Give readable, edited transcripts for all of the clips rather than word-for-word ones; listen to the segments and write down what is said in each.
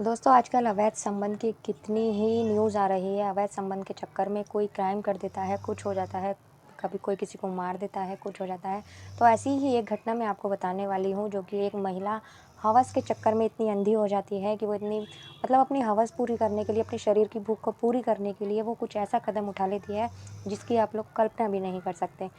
दोस्तों आजकल अवैध संबंध की कितनी ही न्यूज़ आ रही है। अवैध संबंध के चक्कर में कोई क्राइम कर देता है, कुछ हो जाता है, कभी कोई किसी को मार देता है, कुछ हो जाता है। तो ऐसी ही एक घटना मैं आपको बताने वाली हूँ, जो कि एक महिला हवस के चक्कर में इतनी अंधी हो जाती है कि वो इतनी मतलब अपनी हवस पूरी करने के लिए, अपने शरीर की भूख को पूरी करने के लिए वो कुछ ऐसा कदम उठा लेती है, जिसकी आप लोग कल्पना भी नहीं कर सकते।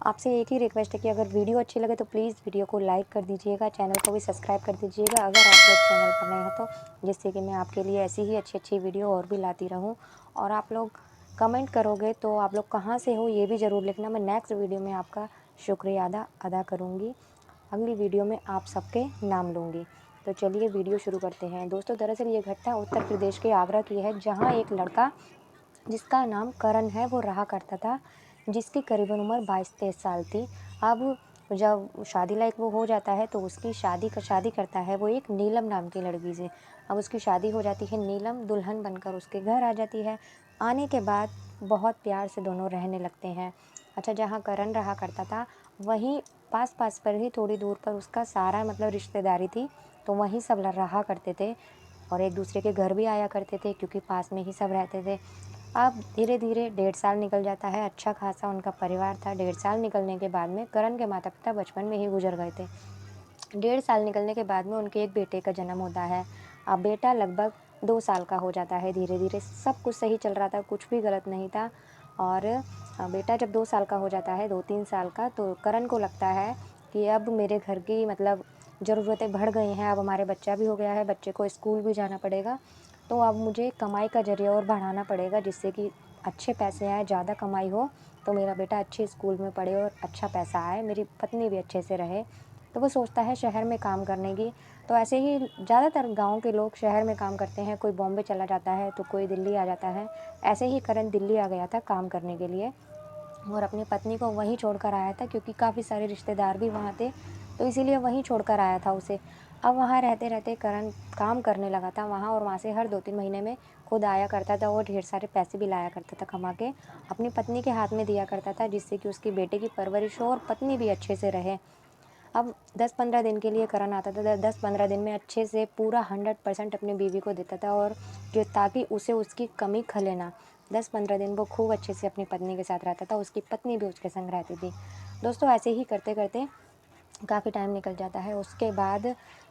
आपसे एक ही रिक्वेस्ट है कि अगर वीडियो अच्छी लगे तो प्लीज़ वीडियो को लाइक कर दीजिएगा, चैनल को भी सब्सक्राइब कर दीजिएगा अगर आप लोग चैनल पर नए हैं तो, जिससे कि मैं आपके लिए ऐसी ही अच्छी वीडियो और भी लाती रहूं। और आप लोग कमेंट करोगे तो आप लोग कहाँ से हो ये भी ज़रूर लिखना। मैं नेक्स्ट वीडियो में आपका शुक्रिया अदा करूँगी। अगली वीडियो में आप सबके नाम लूँगी। तो चलिए वीडियो शुरू करते हैं। दोस्तों दरअसल ये घटना उत्तर प्रदेश के आगरा की है, जहाँ एक लड़का जिसका नाम करण है वो रहा करता था, जिसकी करीबन उम्र 22-23 साल थी। अब जब शादी लायक वो हो जाता है तो उसकी शादी करता है वो एक नीलम नाम की लड़की से। अब उसकी शादी हो जाती है, नीलम दुल्हन बनकर उसके घर आ जाती है। आने के बाद बहुत प्यार से दोनों रहने लगते हैं। अच्छा, जहाँ करण रहा करता था वहीं पास-पास पर ही थोड़ी दूर पर उसका सारा मतलब रिश्तेदारी थी, तो वहीं सब रहा करते थे और एक दूसरे के घर भी आया करते थे क्योंकि पास में ही सब रहते थे। अब धीरे-धीरे 1.5 साल निकल जाता है, अच्छा खासा उनका परिवार था। 1.5 साल निकलने के बाद में करण के माता-पिता बचपन में ही गुज़र गए थे। 1.5 साल निकलने के बाद में उनके एक बेटे का जन्म होता है। अब बेटा लगभग 2 साल का हो जाता है। धीरे-धीरे सब कुछ सही चल रहा था, कुछ भी गलत नहीं था। और बेटा जब 2 साल का हो जाता है, 2-3 साल का, तो करण को लगता है कि अब मेरे घर की मतलब ज़रूरतें बढ़ गई हैं, अब हमारे बच्चा भी हो गया है, बच्चे को स्कूल भी जाना पड़ेगा। तो अब मुझे कमाई का ज़रिया और बढ़ाना पड़ेगा, जिससे कि अच्छे पैसे आएँ, ज़्यादा कमाई हो, तो मेरा बेटा अच्छे स्कूल में पढ़े और अच्छा पैसा आए, मेरी पत्नी भी अच्छे से रहे। तो वो सोचता है शहर में काम करने की। तो ऐसे ही ज़्यादातर गाँव के लोग शहर में काम करते हैं, कोई बॉम्बे चला जाता है तो कोई दिल्ली आ जाता है। ऐसे ही करण दिल्ली आ गया था काम करने के लिए और अपनी पत्नी को वहीं छोड़कर आया था, क्योंकि काफ़ी सारे रिश्तेदार भी वहाँ थे, तो इसीलिए वहीं छोड़कर आया था उसे। अब वहाँ रहते-रहते करण काम करने लगा था वहाँ, और वहाँ से हर 2-3 महीने में खुद आया करता था और ढेर सारे पैसे भी लाया करता था कमा के, अपनी पत्नी के हाथ में दिया करता था, जिससे कि उसके बेटे की परवरिश हो और पत्नी भी अच्छे से रहे। अब 10-15 दिन के लिए करण आता था, 10-15 दिन में अच्छे से पूरा 100% अपनी बीवी को देता था, और जो ताकि उसे उसकी कमी खले ना। 10-15 दिन वो खूब अच्छे से अपनी पत्नी के साथ रहता था, उसकी पत्नी भी उसके संग रहती थी। दोस्तों ऐसे ही करते-करते काफ़ी टाइम निकल जाता है। उसके बाद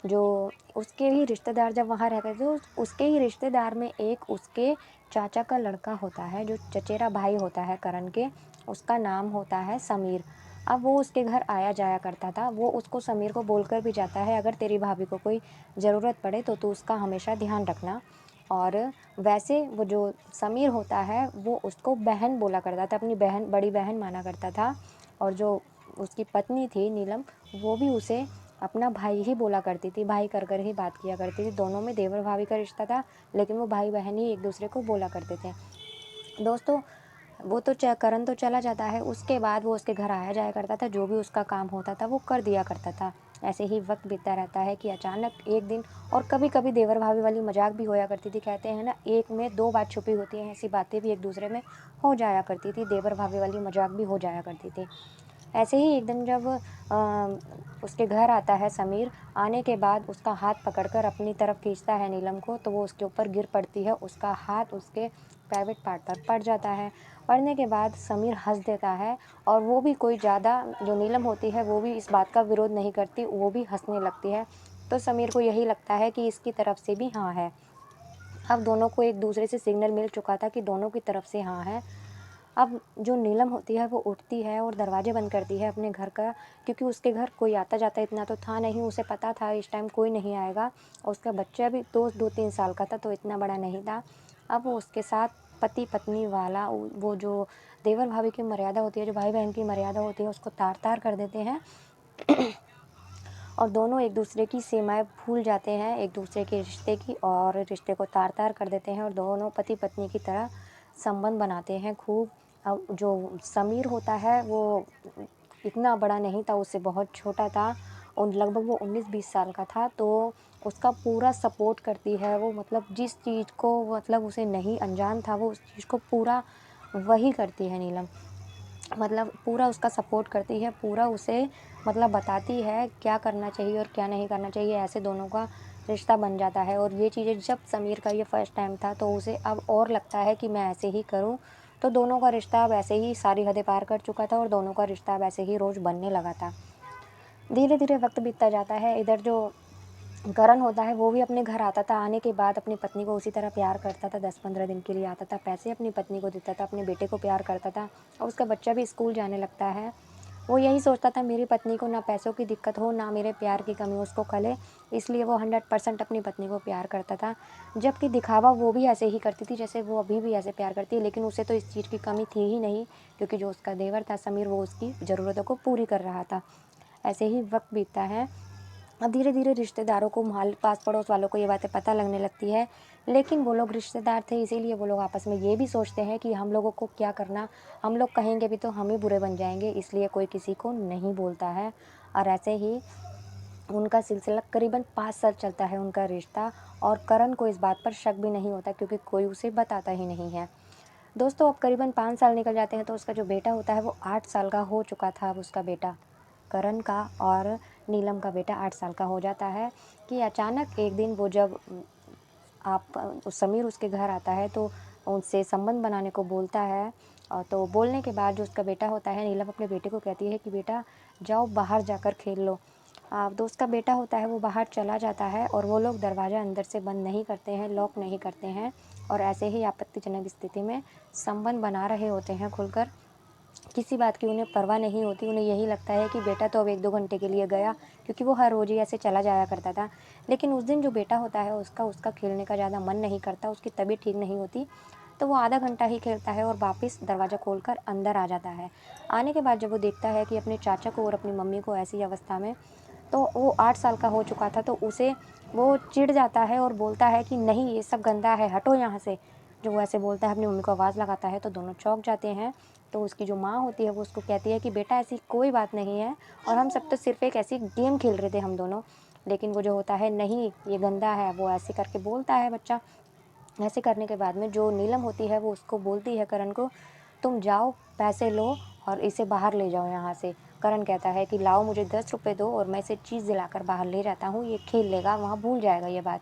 जो उसके ही रिश्तेदार जब वहाँ रहते थे, तो उसके ही रिश्तेदार में एक उसके चाचा का लड़का होता है, जो चचेरा भाई होता है करण के, उसका नाम होता है समीर। अब वो उसके घर आया जाया करता था। वो उसको समीर को बोलकर भी जाता है, अगर तेरी भाभी को कोई ज़रूरत पड़े तो तू उसका हमेशा ध्यान रखना। और वैसे वो जो समीर होता है वो उसको बहन बोला करता था, अपनी बहन, बड़ी बहन माना करता था। और जो उसकी पत्नी थी नीलम, वो भी उसे अपना भाई ही बोला करती थी, भाई कर ही बात किया करती थी। दोनों में देवर भाभी का रिश्ता था, लेकिन वो भाई बहन ही एक दूसरे को बोला करते थे। दोस्तों वो तो करण तो चला जाता है, उसके बाद वो उसके घर आया जाया करता था, जो भी उसका काम होता था वो कर दिया करता था। ऐसे ही वक्त बीतता रहता है कि अचानक एक दिन, और कभी कभी देवर भाभी वाली मजाक भी होया करती थी। कहते हैं ना, एक में दो बात छुपी होती है, ऐसी बातें भी एक दूसरे में हो जाया करती थी, देवर भाभी वाली मजाक भी हो जाया करती थी। ऐसे ही एक दिन जब उसके घर आता है समीर, आने के बाद उसका हाथ पकड़कर अपनी तरफ खींचता है नीलम को, तो वो उसके ऊपर गिर पड़ती है, उसका हाथ उसके प्राइवेट पार्ट पर पड़ जाता है। पड़ने के बाद समीर हंस देता है, और वो भी कोई ज़्यादा, जो नीलम होती है वो भी इस बात का विरोध नहीं करती, वो भी हंसने लगती है। तो समीर को यही लगता है कि इसकी तरफ से भी हाँ है। अब दोनों को एक दूसरे से सिग्नल मिल चुका था कि दोनों की तरफ से हाँ है। अब जो नीलम होती है वो उठती है और दरवाजे बंद करती है अपने घर का, क्योंकि उसके घर कोई आता जाता इतना तो था नहीं, उसे पता था इस टाइम कोई नहीं आएगा, और उसका बच्चा भी 2-3 साल का था, तो इतना बड़ा नहीं था। अब वो उसके साथ पति पत्नी वाला वो जो देवर भाभी की मर्यादा होती है, जो भाई बहन की मर्यादा होती है, उसको तार तार कर देते हैं। और दोनों एक दूसरे की सीमाएं भूल जाते हैं, एक दूसरे के रिश्ते की, और रिश्ते को तार तार कर देते हैं, और दोनों पति पत्नी की तरह संबंध बनाते हैं खूब। अब जो समीर होता है वो इतना बड़ा नहीं था, उससे बहुत छोटा था, और लगभग वो 19-20 साल का था, तो उसका पूरा सपोर्ट करती है वो, मतलब जिस चीज़ को मतलब उसे नहीं अनजान था, वो उस चीज़ को पूरा वही करती है नीलम। मतलब पूरा उसका सपोर्ट करती है, पूरा उसे मतलब बताती है क्या करना चाहिए और क्या नहीं करना चाहिए। ऐसे दोनों का रिश्ता बन जाता है। और ये चीज़ें जब समीर का ये फर्स्ट टाइम था तो उसे अब और लगता है कि मैं ऐसे ही करूँ। तो दोनों का रिश्ता अब ऐसे ही सारी हदें पार कर चुका था और दोनों का रिश्ता अब ऐसे ही रोज़ बनने लगा था। धीरे धीरे वक्त बीतता जाता है। इधर जो करण होता है वो भी अपने घर आता था। आने के बाद अपनी पत्नी को उसी तरह प्यार करता था। 10-15 दिन के लिए आता था, पैसे अपनी पत्नी को देता था, अपने बेटे को प्यार करता था और उसका बच्चा भी स्कूल जाने लगता है। वो यही सोचता था मेरी पत्नी को ना पैसों की दिक्कत हो, ना मेरे प्यार की कमी उसको खले, इसलिए वो 100% अपनी पत्नी को प्यार करता था। जबकि दिखावा वो भी ऐसे ही करती थी जैसे वो अभी भी ऐसे प्यार करती है, लेकिन उसे तो इस चीज़ की कमी थी ही नहीं, क्योंकि जो उसका देवर था समीर वो उसकी ज़रूरतों को पूरी कर रहा था। ऐसे ही वक्त बीतता है। अब धीरे धीरे रिश्तेदारों को, मोहल्ले पास पड़ोस वालों को ये बातें पता लगने लगती है, लेकिन वो लोग रिश्तेदार थे इसीलिए वो लोग आपस में ये भी सोचते हैं कि हम लोगों को क्या करना, हम लोग कहेंगे भी तो हम ही बुरे बन जाएंगे, इसलिए कोई किसी को नहीं बोलता है। और ऐसे ही उनका सिलसिला करीबन 5 साल चलता है उनका रिश्ता। और करण को इस बात पर शक भी नहीं होता क्योंकि कोई उसे बताता ही नहीं है। दोस्तों अब करीबन 5 साल निकल जाते हैं तो उसका जो बेटा होता है वो 8 साल का हो चुका था। अब उसका बेटा करण का और नीलम का बेटा 8 साल का हो जाता है कि अचानक एक दिन वो जब समीर उसके घर आता है तो उनसे संबंध बनाने को बोलता है। तो बोलने के बाद जो उसका बेटा होता है, नीलम अपने बेटे को कहती है कि बेटा जाओ बाहर जाकर खेल लो। तो उसका बेटा होता है वो बाहर चला जाता है और वो लोग दरवाज़ा अंदर से बंद नहीं करते हैं, लॉक नहीं करते हैं और ऐसे ही आपत्तिजनक स्थिति में संबंध बना रहे होते हैं खुलकर। किसी बात की उन्हें परवाह नहीं होती। उन्हें यही लगता है कि बेटा तो अब 1-2 घंटे के लिए गया, क्योंकि वो हर रोज़ ही ऐसे चला जाया करता था। लेकिन उस दिन जो बेटा होता है उसका खेलने का ज़्यादा मन नहीं करता, उसकी तबीयत ठीक नहीं होती, तो वो आधा घंटा ही खेलता है और वापस दरवाज़ा खोलकर अंदर आ जाता है। आने के बाद जब वो देखता है कि अपने चाचा को और अपनी मम्मी को ऐसी अवस्था में, तो वो 8 साल का हो चुका था, तो उसे वो चिढ़ जाता है और बोलता है कि नहीं ये सब गंदा है, हटो यहाँ से। जो वो ऐसे बोलता है, अपनी मम्मी को आवाज़ लगाता है तो दोनों चौंक जाते हैं। तो उसकी जो माँ होती है वो उसको कहती है कि बेटा ऐसी कोई बात नहीं है और हम सब तो सिर्फ़ एक ऐसी गेम खेल रहे थे हम दोनों। लेकिन वो जो होता है नहीं ये गंदा है, वो ऐसे करके बोलता है बच्चा। ऐसे करने के बाद में जो नीलम होती है वो उसको बोलती है करण को, तुम जाओ पैसे लो और इसे बाहर ले जाओ यहाँ से। करण कहता है कि लाओ मुझे 10 रुपए दो और मैं इसे चीज़ दिलाकर बाहर ले जाता हूँ, ये खेल लेगा, वहाँ भूल जाएगा ये बात।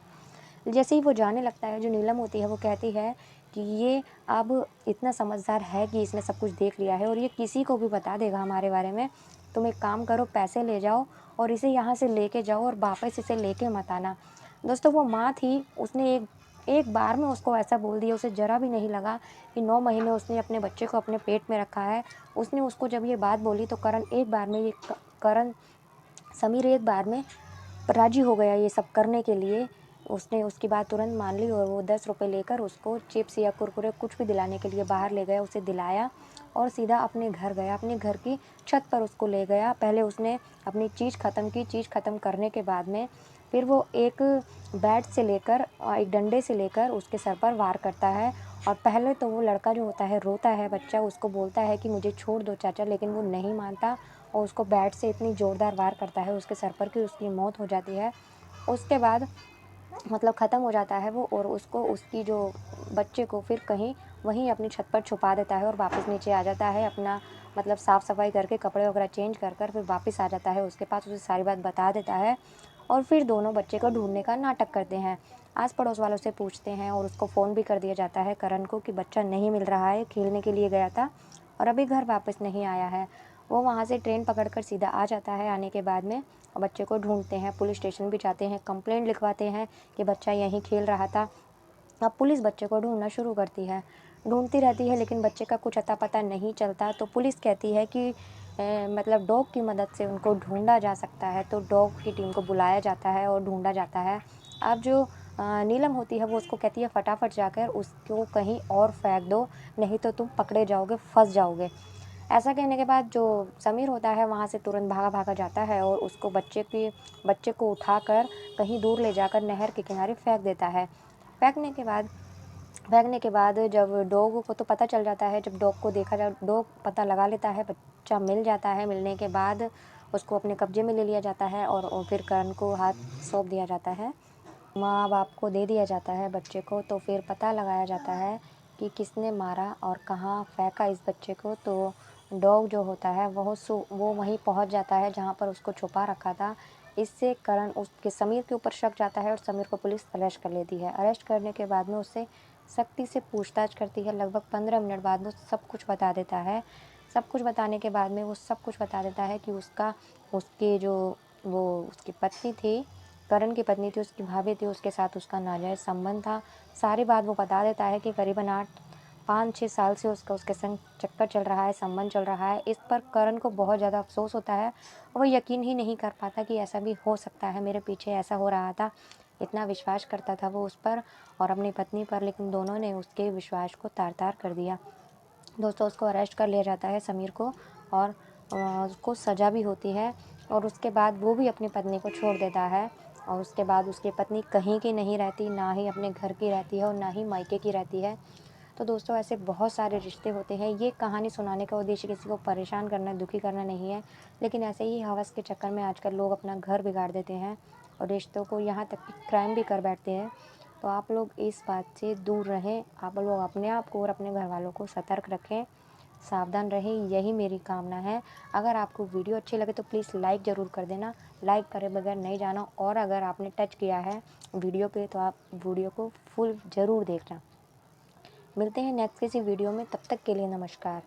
जैसे ही वो जाने लगता है, जो नीलम होती है वो कहती है कि ये अब इतना समझदार है कि इसने सब कुछ देख लिया है और ये किसी को भी बता देगा हमारे बारे में। तुम एक काम करो, पैसे ले जाओ और इसे यहाँ से लेके जाओ और वापस इसे लेके मत आना। दोस्तों वो माँ थी, उसने एक एक बार में उसको ऐसा बोल दिया, उसे ज़रा भी नहीं लगा कि 9 महीने उसने अपने बच्चे को अपने पेट में रखा है। उसने उसको जब ये बात बोली तो करण समीर एक बार में राज़ी हो गया ये सब करने के लिए। उसने उसकी बात तुरंत मान ली और वो 10 रुपए लेकर उसको चिप्स या कुरकुरे कुछ भी दिलाने के लिए बाहर ले गया, उसे दिलाया और सीधा अपने घर गया। अपने घर की छत पर उसको ले गया। पहले उसने अपनी चीज़ ख़त्म की, चीज़ ख़त्म करने के बाद में फिर वो एक बैट से लेकर एक डंडे से लेकर उसके सर पर वार करता है। और पहले तो वो लड़का जो होता है रोता है, बच्चा उसको बोलता है कि मुझे छोड़ दो चाचा, लेकिन वो नहीं मानता और उसको बैट से इतनी ज़ोरदार वार करता है उसके सर पर कि उसकी मौत हो जाती है। उसके बाद मतलब ख़त्म हो जाता है वो और उसको उसकी जो बच्चे को फिर कहीं वहीं अपनी छत पर छुपा देता है और वापस नीचे आ जाता है। अपना मतलब साफ़ सफाई करके कपड़े वगैरह चेंज कर कर फिर वापस आ जाता है उसके पास, उसे सारी बात बता देता है और फिर दोनों बच्चे को ढूंढने का नाटक करते हैं। आस पड़ोस वालों से पूछते हैं और उसको फ़ोन भी कर दिया जाता है करण को कि बच्चा नहीं मिल रहा है, खेलने के लिए गया था और अभी घर वापस नहीं आया है। वो वहाँ से ट्रेन पकड़कर सीधा आ जाता है। आने के बाद में बच्चे को ढूंढते हैं, पुलिस स्टेशन भी जाते हैं, कंप्लेंट लिखवाते हैं कि बच्चा यहीं खेल रहा था। अब पुलिस बच्चे को ढूंढना शुरू करती है, ढूंढती रहती है लेकिन बच्चे का कुछ अता पता नहीं चलता। तो पुलिस कहती है कि मतलब डॉग की मदद से उनको ढूंढा जा सकता है। तो डॉग की टीम को बुलाया जाता है और ढूंढा जाता है। अब जो नीलम होती है वो उसको कहती है फटाफट जाकर उसको कहीं और फेंक दो, नहीं तो तुम पकड़े जाओगे, फंस जाओगे। ऐसा कहने के बाद जो समीर होता है वहाँ से तुरंत भागा भागा जाता है और उसको बच्चे को उठाकर कहीं दूर ले जाकर नहर के किनारे फेंक देता है। फेंकने के बाद फेंकने के बाद जब डॉग को तो पता चल जाता है, जब डॉग को देखा जा डॉग पता लगा लेता है, बच्चा मिल जाता है। मिलने के बाद उसको अपने कब्जे में ले लिया जाता है और फिर करण को हाथ सौंप दिया जाता है, माँ बाप को दे दिया जाता है बच्चे को। तो फिर पता लगाया जाता है कि किसने मारा और कहाँ फेंका इस बच्चे को। तो डॉग जो होता है वो वहीं पहुँच जाता है जहाँ पर उसको छुपा रखा था। इससे करण उसके समीर के ऊपर शक जाता है और समीर को पुलिस अरेस्ट कर लेती है। अरेस्ट करने के बाद में उससे सख्ती से पूछताछ करती है। लगभग 15 मिनट बाद वो सब कुछ बता देता है। सब कुछ बताने के बाद में वो सब कुछ बता देता है कि उसके जो वो उसकी पत्नी थी, करण की पत्नी थी, उसकी भाभी थी, उसके साथ उसका नाजायज़ संबंध था। सारी बात वो बता देता है कि करीबन 5-6 साल से उसका उसके संग चक्कर चल रहा है, संबंध चल रहा है। इस पर करण को बहुत ज़्यादा अफ़सोस होता है और वो यकीन ही नहीं कर पाता कि ऐसा भी हो सकता है, मेरे पीछे ऐसा हो रहा था। इतना विश्वास करता था वो उस पर और अपनी पत्नी पर, लेकिन दोनों ने उसके विश्वास को तार-तार कर दिया। दोस्तों, उसको अरेस्ट कर लिया जाता है समीर को और उसको सज़ा भी होती है और उसके बाद वो भी अपनी पत्नी को छोड़ देता है और उसके बाद उसकी पत्नी कहीं की नहीं रहती, ना ही अपने घर की रहती है और ना ही मायके की रहती है। तो दोस्तों, ऐसे बहुत सारे रिश्ते होते हैं। ये कहानी सुनाने का उद्देश्य किसी को परेशान करना, दुखी करना नहीं है, लेकिन ऐसे ही हवस के चक्कर में आजकल लोग अपना घर बिगाड़ देते हैं और रिश्तों को, यहाँ तक कि क्राइम भी कर बैठते हैं। तो आप लोग इस बात से दूर रहें। आप लोग अपने आप को और अपने घरवालों को सतर्क रखें, सावधान रहें, यही मेरी कामना है। अगर आपको वीडियो अच्छी लगे तो प्लीज़ लाइक ज़रूर कर देना। लाइक करे बगैर नहीं जाना और अगर आपने टच किया है वीडियो पे तो आप वीडियो को फुल ज़रूर देखना। मिलते हैं नेक्स्ट किसी वीडियो में, तब तक के लिए नमस्कार।